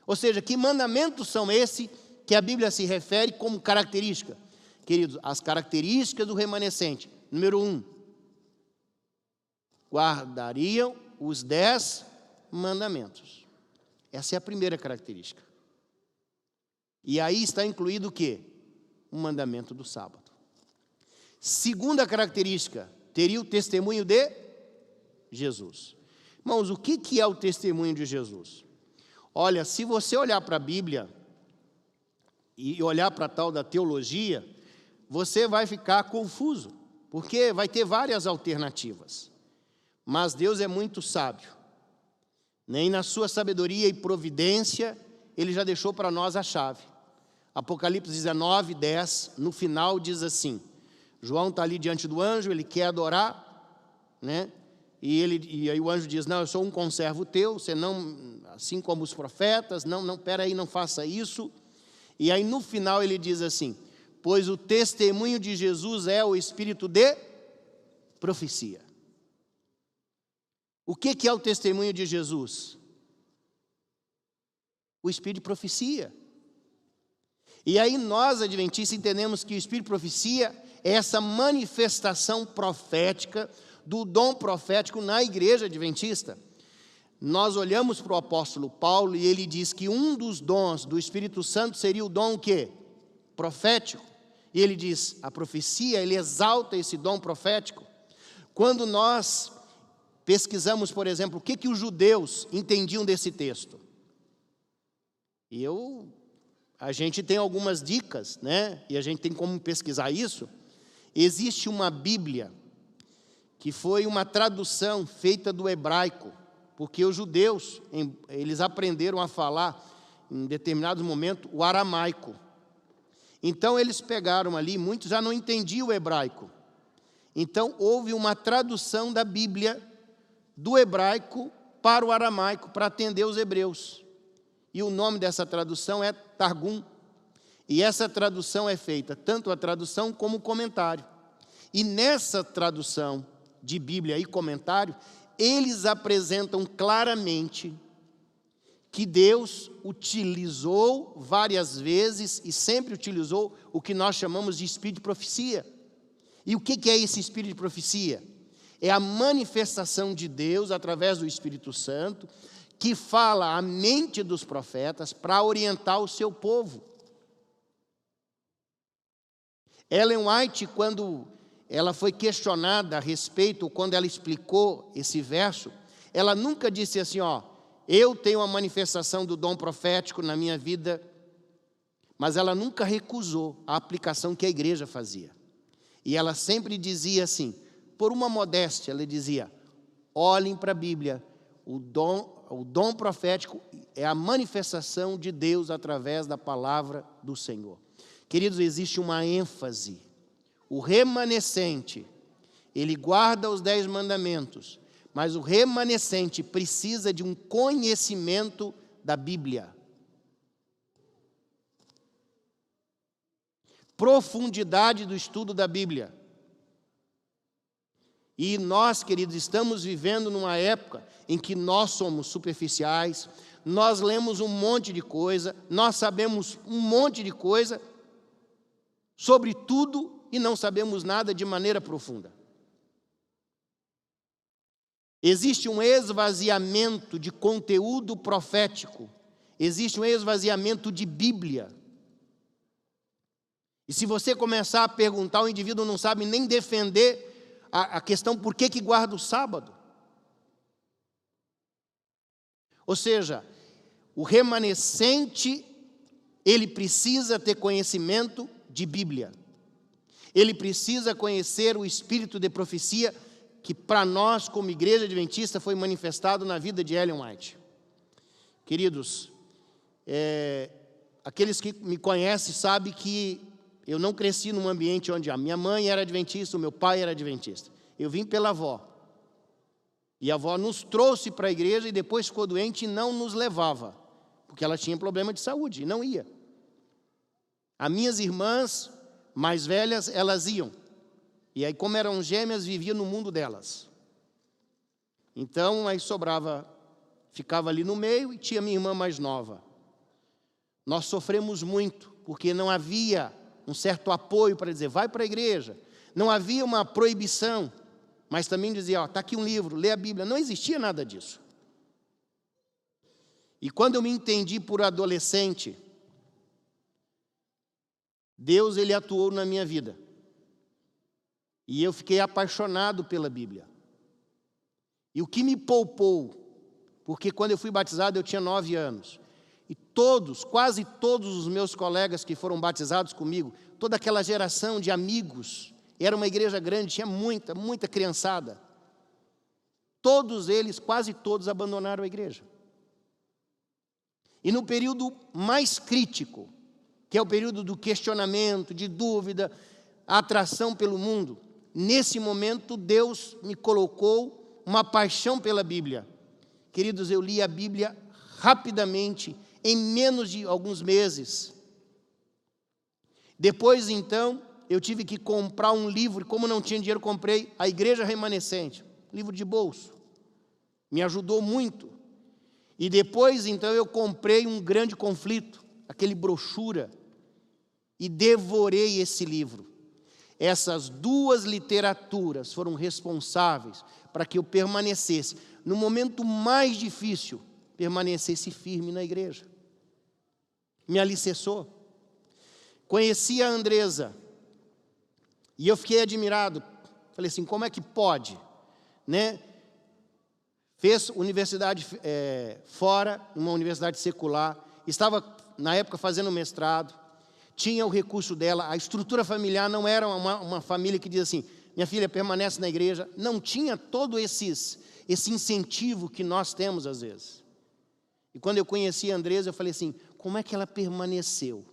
Ou seja, que mandamentos são esses que a Bíblia se refere como característica? Queridos, as características do remanescente. Número 1. Guardariam os 10 mandamentos. Essa é a primeira característica. E aí está incluído o quê? O mandamento do sábado. Segunda característica, teria o testemunho de Jesus. Irmãos, o que é o testemunho de Jesus? Olha, se você olhar para a Bíblia e olhar para a tal da teologia, você vai ficar confuso, porque vai ter várias alternativas. Mas Deus é muito sábio. Nem na sua sabedoria e providência, Ele já deixou para nós a chave. Apocalipse 19, 10, no final diz assim, João está ali diante do anjo, ele quer adorar, né? E aí o anjo diz, não, eu sou um conservo teu, você não, assim como os profetas, não, peraí, não faça isso. E aí no final ele diz assim, pois o testemunho de Jesus é o espírito de profecia. O que é o testemunho de Jesus? O espírito de profecia. E aí nós, adventistas, entendemos que o espírito de profecia é essa manifestação profética do dom profético na igreja adventista. Nós olhamos para o apóstolo Paulo e ele diz que um dos dons do Espírito Santo seria o dom o quê? Profético. E ele diz, a profecia, ele exalta esse dom profético. Quando nós pesquisamos, por exemplo, o que os judeus entendiam desse texto. E a gente tem algumas dicas, né? E a gente tem como pesquisar isso. Existe uma Bíblia que foi uma tradução feita do hebraico, porque os judeus, eles aprenderam a falar, em determinado momento, o aramaico. Então eles pegaram ali, muitos já não entendiam o hebraico. Então houve uma tradução da Bíblia do hebraico para o aramaico, para atender os hebreus. E o nome dessa tradução é Targum. E essa tradução é feita, tanto a tradução como o comentário. E nessa tradução de Bíblia e comentário, eles apresentam claramente que Deus utilizou várias vezes e sempre utilizou o que nós chamamos de espírito de profecia. E o que é esse espírito de profecia? É a manifestação de Deus através do Espírito Santo, que fala a mente dos profetas para orientar o seu povo. Ellen White, quando ela foi questionada a respeito, quando ela explicou esse verso, ela nunca disse assim, eu tenho uma manifestação do dom profético na minha vida, mas ela nunca recusou a aplicação que a igreja fazia. E ela sempre dizia assim, por uma modéstia, ela dizia, olhem para a Bíblia, o dom profético é a manifestação de Deus através da palavra do Senhor. Queridos, existe uma ênfase. O remanescente, ele guarda os 10 mandamentos, mas o remanescente precisa de um conhecimento da Bíblia. Profundidade do estudo da Bíblia. E nós, queridos, estamos vivendo numa época em que nós somos superficiais, nós lemos um monte de coisa, nós sabemos um monte de coisa sobre tudo e não sabemos nada de maneira profunda. Existe um esvaziamento de conteúdo profético, existe um esvaziamento de Bíblia. E se você começar a perguntar, o indivíduo não sabe nem defender a questão por que guarda o sábado. Ou seja, o remanescente, ele precisa ter conhecimento de Bíblia. Ele precisa conhecer o espírito de profecia que para nós, como igreja adventista, foi manifestado na vida de Ellen White. Queridos, aqueles que me conhecem sabem que eu não cresci num ambiente onde a minha mãe era adventista, o meu pai era adventista. Eu vim pela avó. E a avó nos trouxe para a igreja e depois ficou doente e não nos levava, porque ela tinha problema de saúde e não ia. As minhas irmãs mais velhas, elas iam. E aí, como eram gêmeas, viviam no mundo delas. Então, aí sobrava, ficava ali no meio e tinha minha irmã mais nova. Nós sofremos muito, porque não havia um certo apoio para dizer, vai para a igreja. Não havia uma proibição, mas também dizia, está aqui um livro, lê a Bíblia. Não existia nada disso. E quando eu me entendi por adolescente, Deus, ele atuou na minha vida. E eu fiquei apaixonado pela Bíblia. E o que me poupou, porque quando eu fui batizado eu tinha 9 anos. E quase todos os meus colegas que foram batizados comigo, toda aquela geração de amigos, era uma igreja grande, tinha muita criançada. Todos eles, quase todos, abandonaram a igreja. E no período mais crítico, que é o período do questionamento, de dúvida, a atração pelo mundo, nesse momento Deus me colocou uma paixão pela Bíblia. Queridos, eu li a Bíblia rapidamente, em menos de alguns meses. Depois, então, eu tive que comprar um livro, e como não tinha dinheiro, comprei A Igreja Remanescente, livro de bolso. Me ajudou muito. E depois, então, eu comprei Um Grande Conflito, aquele brochura, e devorei esse livro. Essas duas literaturas foram responsáveis para que eu permanecesse, no momento mais difícil, permanecesse firme na igreja. Me alicerçou. Conheci a Andresa, e eu fiquei admirado. Falei assim, como é que pode, né? Fez universidade fora, uma universidade secular, estava, na época, fazendo mestrado, tinha o recurso dela, a estrutura familiar não era uma família que diz assim, minha filha permanece na igreja, não tinha todo esse incentivo que nós temos às vezes. E quando eu conheci a Andresa, eu falei assim, como é que ela permaneceu?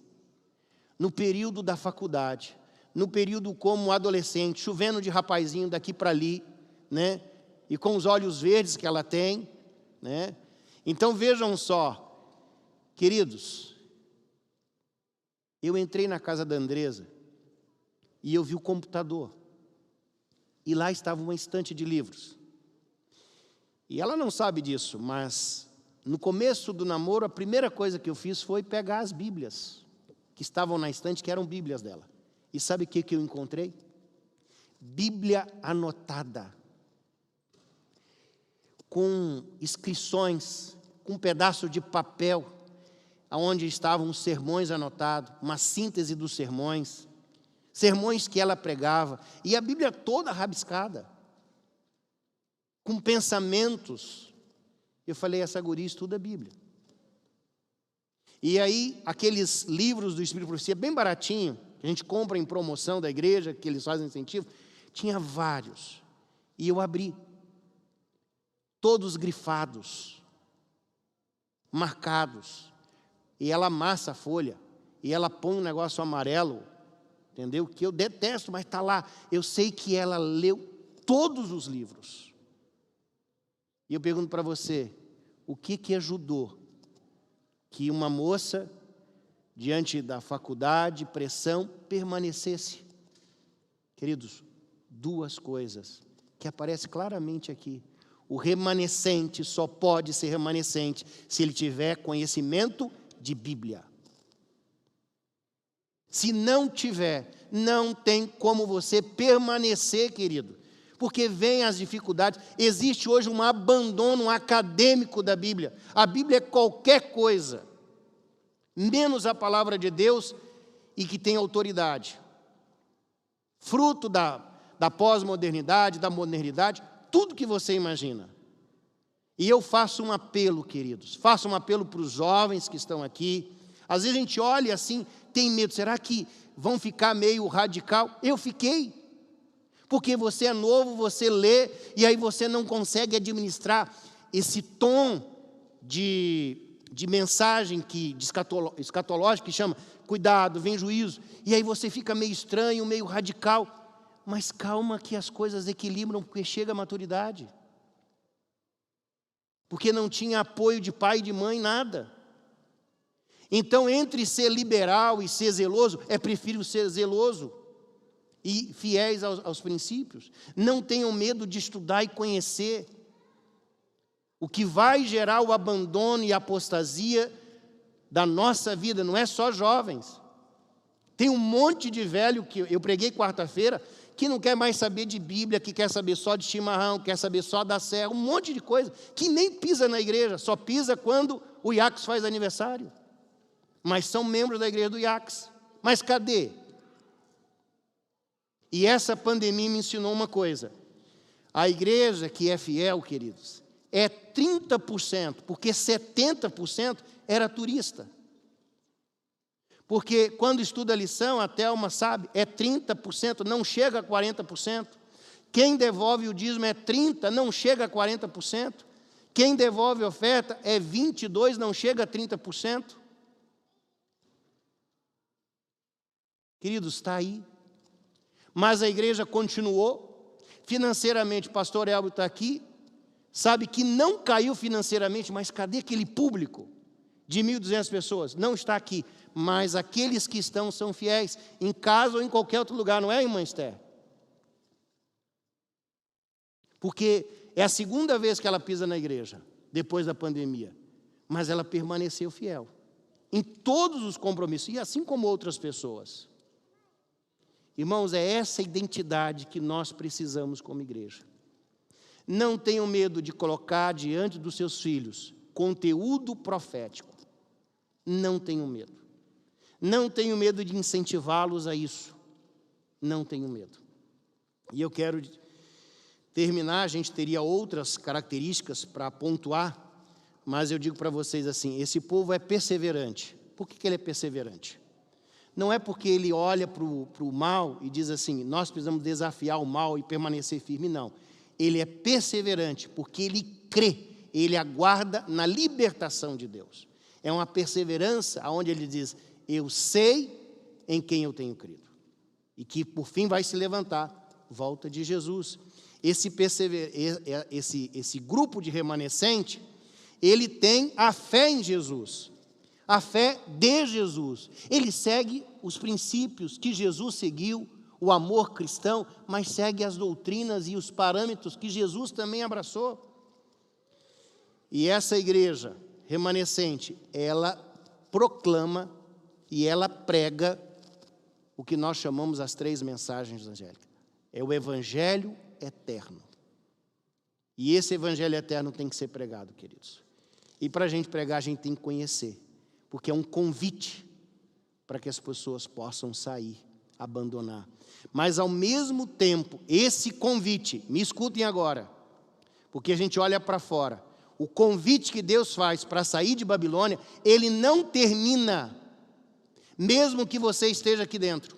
No período da faculdade, no período como adolescente, chovendo de rapazinho daqui para ali, né? E com os olhos verdes que ela tem, né? Então vejam só, queridos, eu entrei na casa da Andresa e eu vi o computador. E lá estava uma estante de livros. E ela não sabe disso, mas no começo do namoro, a primeira coisa que eu fiz foi pegar as Bíblias que estavam na estante, que eram Bíblias dela. E sabe o que eu encontrei? Bíblia anotada, com inscrições, com um pedaço de papel, onde estavam os sermões anotados, uma síntese dos sermões que ela pregava, e a Bíblia toda rabiscada, com pensamentos. Eu falei, essa guria estuda a Bíblia. E aí, aqueles livros do Espírito de Profecia, bem baratinho, que a gente compra em promoção da igreja, que eles fazem incentivo, tinha vários. E eu abri, todos grifados, marcados. E ela amassa a folha, e ela põe um negócio amarelo, entendeu? Que eu detesto, mas está lá. Eu sei que ela leu todos os livros. E eu pergunto para você, o que ajudou que uma moça, diante da faculdade, pressão, permanecesse? Queridos, duas coisas que aparecem claramente aqui. O remanescente só pode ser remanescente se ele tiver conhecimento de Bíblia. Se não tiver, não tem como você permanecer, querido. Porque vem as dificuldades. Existe hoje um abandono acadêmico da Bíblia. A Bíblia é qualquer coisa, menos a palavra de Deus e que tem autoridade. Fruto da pós-modernidade, da modernidade, tudo que você imagina. E eu faço um apelo, queridos, faço um apelo para os jovens que estão aqui. Às vezes a gente olha assim, tem medo, será que vão ficar meio radical? Eu fiquei, porque você é novo, você lê, e aí você não consegue administrar esse tom de mensagem escatológica, que chama, cuidado, vem juízo, e aí você fica meio estranho, meio radical. Mas calma que as coisas equilibram, porque chega a maturidade. Porque não tinha apoio de pai e de mãe, nada. Então, entre ser liberal e ser zeloso, é preferível ser zeloso e fiéis aos princípios. Não tenham medo de estudar e conhecer. O que vai gerar o abandono e a apostasia da nossa vida não é só jovens. Tem um monte de velho que eu preguei quarta-feira, que não quer mais saber de Bíblia, que quer saber só de chimarrão, quer saber só da serra, um monte de coisa, que nem pisa na igreja, só pisa quando o IACS faz aniversário. Mas são membros da igreja do IACS. Mas cadê? E essa pandemia me ensinou uma coisa. A igreja que é fiel, queridos, é 30%, porque 70% era turista. Porque quando estuda a lição, a Thelma sabe, é 30%, não chega a 40%. Quem devolve o dízimo é 30%, não chega a 40%. Quem devolve a oferta é 22%, não chega a 30%. Queridos, está aí. Mas a igreja continuou. Financeiramente, o pastor Elbio está aqui. Sabe que não caiu financeiramente, mas cadê aquele público de 1.200 pessoas? Não está aqui. Mas aqueles que estão são fiéis, em casa ou em qualquer outro lugar, não é, irmã Esther? Porque é a segunda vez que ela pisa na igreja, depois da pandemia. Mas ela permaneceu fiel em todos os compromissos, e assim como outras pessoas. Irmãos, é essa identidade que nós precisamos como igreja. Não tenham medo de colocar diante dos seus filhos conteúdo profético. Não tenham medo. Não tenho medo de incentivá-los a isso. Não tenho medo. E eu quero terminar, a gente teria outras características para pontuar, mas eu digo para vocês assim, esse povo é perseverante. Por que ele é perseverante? Não é porque ele olha para o mal e diz assim, nós precisamos desafiar o mal e permanecer firme, não. Ele é perseverante porque ele crê, ele aguarda na libertação de Deus. É uma perseverança onde ele diz, eu sei em quem eu tenho crido. E que por fim vai se levantar, volta de Jesus. Esse grupo de remanescente, ele tem a fé em Jesus. A fé de Jesus. Ele segue os princípios que Jesus seguiu, o amor cristão, mas segue as doutrinas e os parâmetros que Jesus também abraçou. E essa igreja remanescente, ela proclama e ela prega o que nós chamamos as 3 mensagens angélicas. É o evangelho eterno. E esse evangelho eterno tem que ser pregado, queridos. E para a gente pregar, a gente tem que conhecer. Porque é um convite para que as pessoas possam sair, abandonar. Mas, ao mesmo tempo, esse convite, me escutem agora, porque a gente olha para fora, o convite que Deus faz para sair de Babilônia, ele não termina, mesmo que você esteja aqui dentro,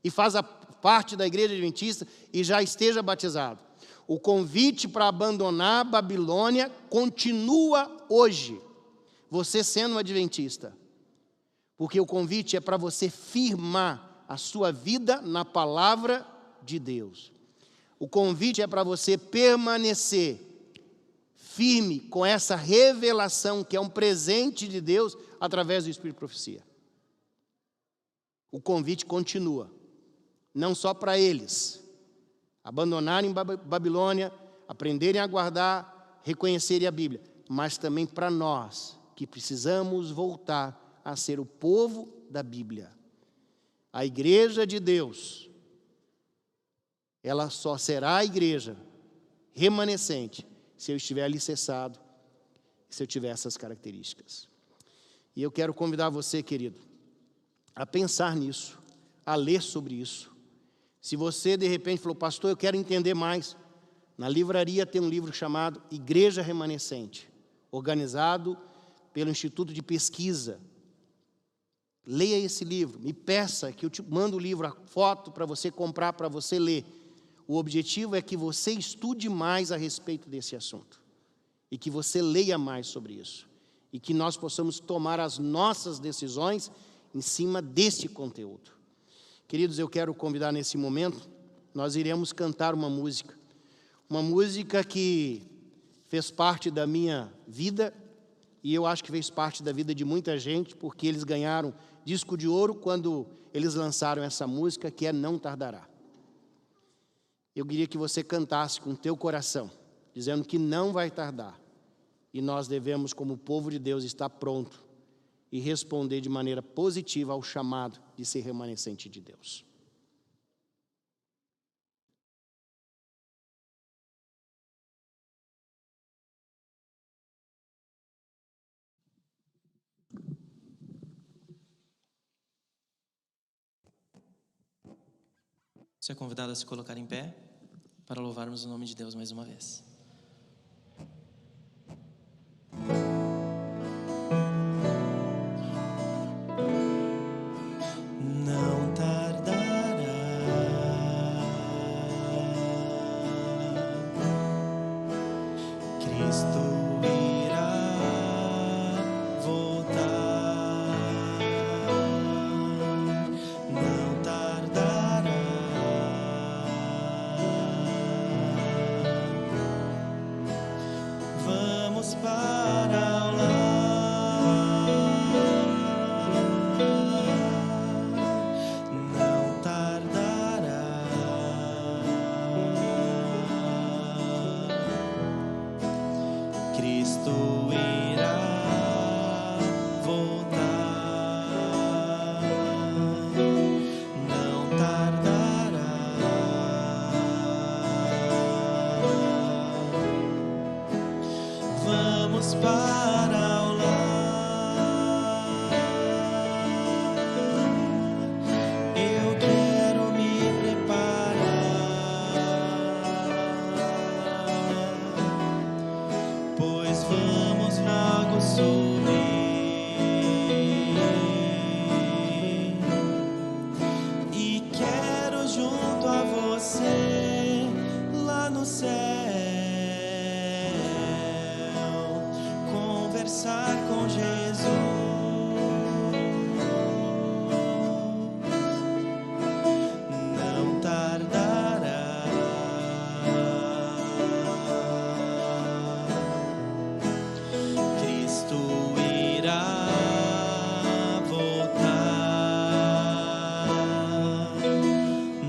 e faça parte da igreja adventista e já esteja batizado. O convite para abandonar Babilônia continua hoje. Você sendo um adventista, porque o convite é para você firmar a sua vida na palavra de Deus. O convite é para você permanecer firme com essa revelação que é um presente de Deus através do Espírito de Profecia. O convite continua, não só para eles abandonarem Babilônia, aprenderem a guardar, reconhecerem a Bíblia, mas também para nós, que precisamos voltar a ser o povo da Bíblia. A igreja de Deus, ela só será a igreja remanescente se eu estiver alicerçado, se eu tiver essas características. E eu quero convidar você, querido, a pensar nisso, a ler sobre isso. Se você, de repente, falou, pastor, eu quero entender mais, na livraria tem um livro chamado Igreja Remanescente, organizado pelo Instituto de Pesquisa. Leia esse livro, me peça que eu te mando o livro, a foto para você comprar, para você ler. O objetivo é que você estude mais a respeito desse assunto e que você leia mais sobre isso e que nós possamos tomar as nossas decisões em cima desse conteúdo. Queridos, eu quero convidar nesse momento, nós iremos cantar uma música que fez parte da minha vida, e eu acho que fez parte da vida de muita gente, porque eles ganharam disco de ouro quando eles lançaram essa música, que é Não Tardará. Eu queria que você cantasse com o teu coração, dizendo que não vai tardar, e nós devemos, como povo de Deus, estar pronto e responder de maneira positiva ao chamado de ser remanescente de Deus. Você é convidado a se colocar em pé para louvarmos o nome de Deus mais uma vez. Não tardará, Cristo irá voltar. Não tardará, vamos para o lar. Não tardará, Cristo irá voltar. Não tardará, vamos para o lar. Eu quero me preparar, pois vamos logo subir e quero junto a você lá no céu conversar com Jesus. Não tardará, Cristo irá voltar.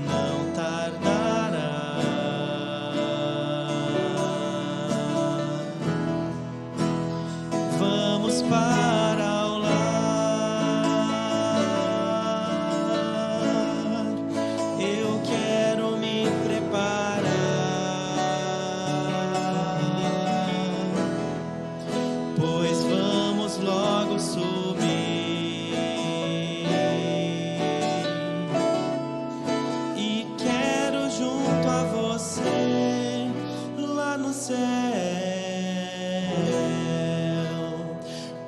Não tardará, vamos para o lar. Eu quero me preparar, pois vamos logo subir e quero junto a você lá no céu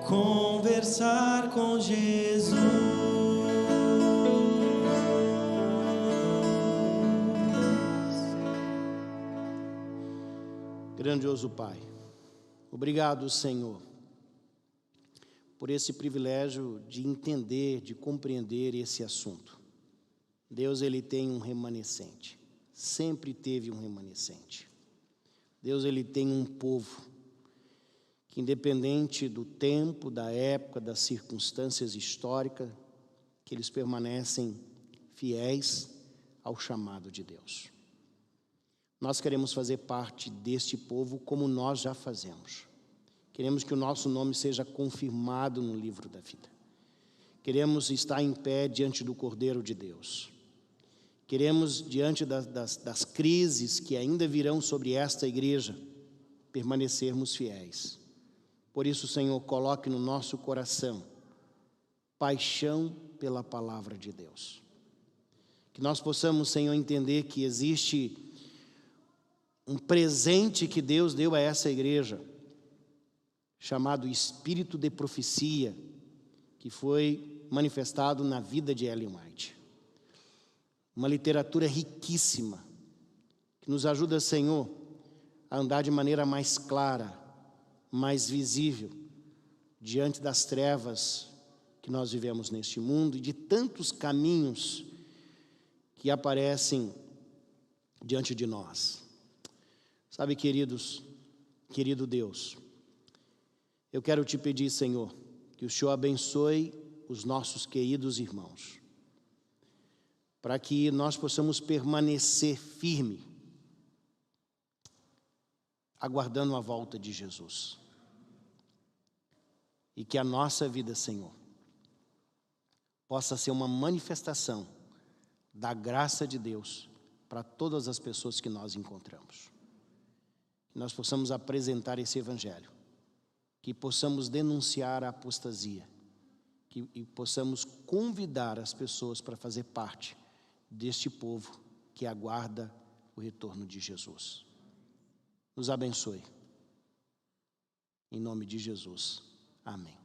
conversar com Jesus. Grandioso Pai, obrigado, Senhor, por esse privilégio de entender, de compreender esse assunto. Deus, Ele tem um remanescente, sempre teve um remanescente. Deus, Ele tem um povo que, independente do tempo, da época, das circunstâncias históricas, que eles permanecem fiéis ao chamado de Deus. Nós queremos fazer parte deste povo como nós já fazemos. Queremos que o nosso nome seja confirmado no livro da vida. Queremos estar em pé diante do Cordeiro de Deus. Queremos, diante das crises que ainda virão sobre esta igreja, permanecermos fiéis. Por isso, Senhor, coloque no nosso coração paixão pela palavra de Deus. Que nós possamos, Senhor, entender que existe um presente que Deus deu a essa igreja, chamado Espírito de Profecia, que foi manifestado na vida de Ellen White. Uma literatura riquíssima, que nos ajuda, Senhor, a andar de maneira mais clara, mais visível, diante das trevas que nós vivemos neste mundo e de tantos caminhos que aparecem diante de nós. Sabe, queridos, querido Deus, eu quero te pedir, Senhor, que o Senhor abençoe os nossos queridos irmãos, para que nós possamos permanecer firme, aguardando a volta de Jesus. E que a nossa vida, Senhor, possa ser uma manifestação da graça de Deus para todas as pessoas que nós encontramos. Que nós possamos apresentar esse evangelho, que possamos denunciar a apostasia, que possamos convidar as pessoas para fazer parte deste povo que aguarda o retorno de Jesus. Nos abençoe. Em nome de Jesus. Amém.